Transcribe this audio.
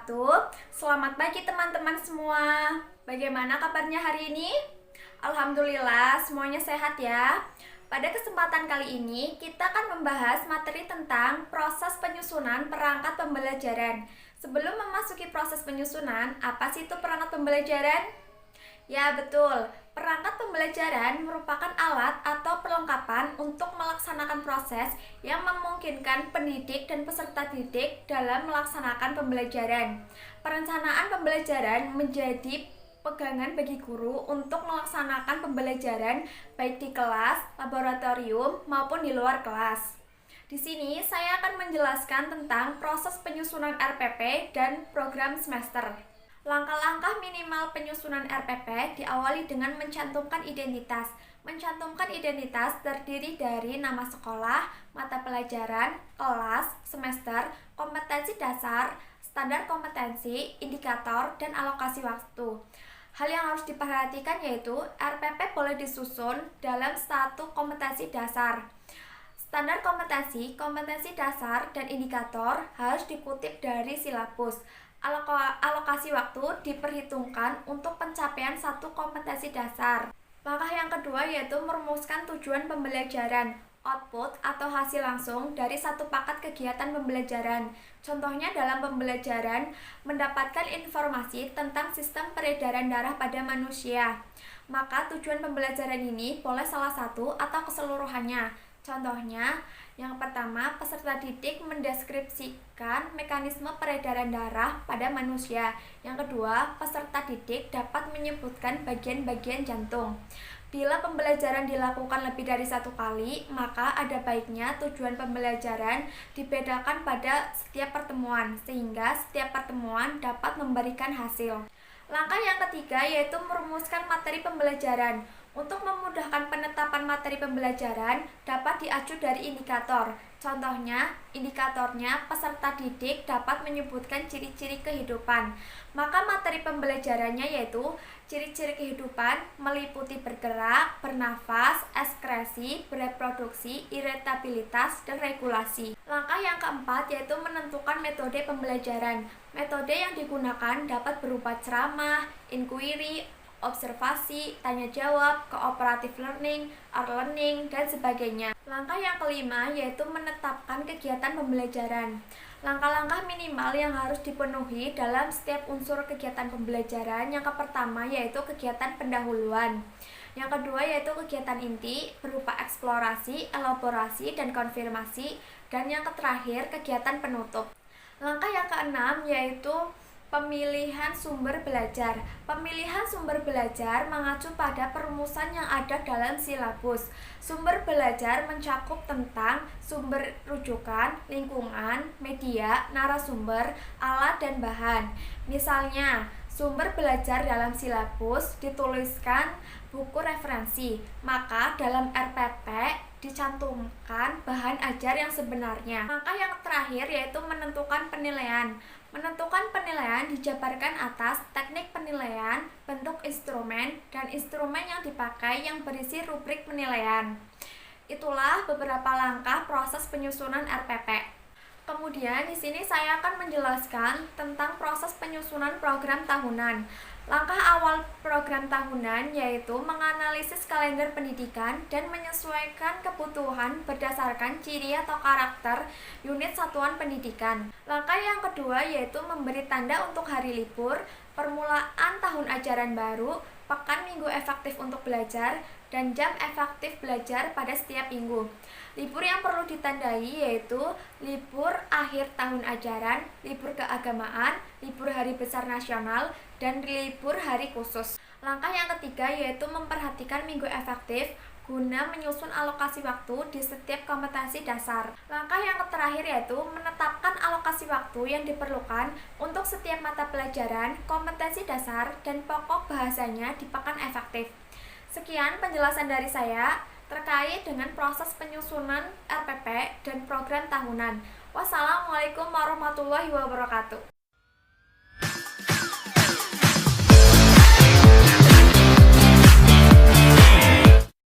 wabarakatuh. Selamat pagi teman-teman semua. Bagaimana kabarnya hari ini? Alhamdulillah semuanya sehat ya. Pada kesempatan kali ini kita akan membahas materi tentang proses penyusunan perangkat pembelajaran. Sebelum memasuki proses penyusunan, apa sih itu perangkat pembelajaran? Ya betul, perangkat pembelajaran merupakan alat atau perlengkapan untuk melaksanakan proses yang memungkinkan pendidik dan peserta didik dalam melaksanakan pembelajaran. Perencanaan pembelajaran menjadi pegangan bagi guru untuk melaksanakan pembelajaran baik di kelas, laboratorium, maupun di luar kelas. Di sini saya akan menjelaskan tentang proses penyusunan RPP dan program semester. Langkah-langkah minimal penyusunan RPP diawali dengan mencantumkan identitas. Mencantumkan identitas terdiri dari nama sekolah, mata pelajaran, kelas, semester, kompetensi dasar, standar kompetensi, indikator, dan alokasi waktu. Hal yang harus diperhatikan yaitu RPP boleh disusun dalam satu kompetensi dasar. Standar kompetensi, kompetensi dasar, dan indikator harus dikutip dari silabus. Alokasi waktu diperhitungkan untuk pencapaian satu kompetensi dasar. Langkah yang kedua yaitu merumuskan tujuan pembelajaran, output atau hasil langsung dari satu paket kegiatan pembelajaran. Contohnya dalam pembelajaran mendapatkan informasi tentang sistem peredaran darah pada manusia. Maka tujuan pembelajaran ini boleh salah satu atau keseluruhannya. Contohnya, yang pertama, peserta didik mendeskripsikan mekanisme peredaran darah pada manusia. Yang kedua, peserta didik dapat menyebutkan bagian-bagian jantung. Bila pembelajaran dilakukan lebih dari satu kali, maka ada baiknya tujuan pembelajaran dibedakan pada setiap pertemuan, sehingga setiap pertemuan dapat memberikan hasil. Langkah yang ketiga yaitu merumuskan materi pembelajaran. Untuk memudahkan penetapan materi pembelajaran dapat diacu dari indikator. Contohnya, indikatornya peserta didik dapat menyebutkan ciri-ciri kehidupan. Maka materi pembelajarannya yaitu ciri-ciri kehidupan meliputi bergerak, bernafas, ekskresi, bereproduksi, iritabilitas, dan regulasi. Langkah yang keempat yaitu menentukan metode pembelajaran. Metode yang digunakan dapat berupa ceramah, inquiry, observasi, tanya jawab, cooperative learning, or learning, dan sebagainya. Langkah yang kelima yaitu menetapkan kegiatan pembelajaran. Langkah-langkah minimal yang harus dipenuhi dalam setiap unsur kegiatan pembelajaran. Yang pertama yaitu kegiatan pendahuluan. Yang kedua yaitu kegiatan inti berupa eksplorasi, elaborasi, dan konfirmasi. Dan yang terakhir kegiatan penutup. Langkah yang keenam yaitu pemilihan sumber belajar. Pemilihan sumber belajar mengacu pada perumusan yang ada dalam silabus. Sumber belajar mencakup tentang sumber rujukan, lingkungan, media, narasumber, alat, dan bahan. Misalnya, sumber belajar dalam silabus dituliskan buku referensi, maka dalam RPP dicantumkan bahan ajar yang sebenarnya. Langkah yang terakhir yaitu menentukan penilaian. Menentukan penilaian dijabarkan atas teknik penilaian, bentuk instrumen, dan instrumen yang dipakai yang berisi rubrik penilaian. Itulah beberapa langkah proses penyusunan RPP. Kemudian di sini saya akan menjelaskan tentang proses penyusunan program tahunan. Langkah awal program tahunan yaitu menganalisis kalender pendidikan dan menyesuaikan kebutuhan berdasarkan ciri atau karakter unit satuan pendidikan. Langkah yang kedua yaitu memberi tanda untuk hari libur, permulaan tahun ajaran baru, pekan minggu efektif untuk belajar, dan jam efektif belajar pada setiap minggu. Libur yang perlu ditandai yaitu libur akhir tahun ajaran, libur keagamaan, libur hari besar nasional, dan libur hari khusus. Langkah yang ketiga yaitu memperhatikan minggu efektif guna menyusun alokasi waktu di setiap kompetensi dasar. Langkah yang terakhir yaitu menetapkan alokasi waktu yang diperlukan untuk setiap mata pelajaran, kompetensi dasar, dan pokok bahasanya di pekan efektif. Sekian penjelasan dari saya terkait dengan proses penyusunan RPP dan program tahunan. Wassalamualaikum warahmatullahi wabarakatuh.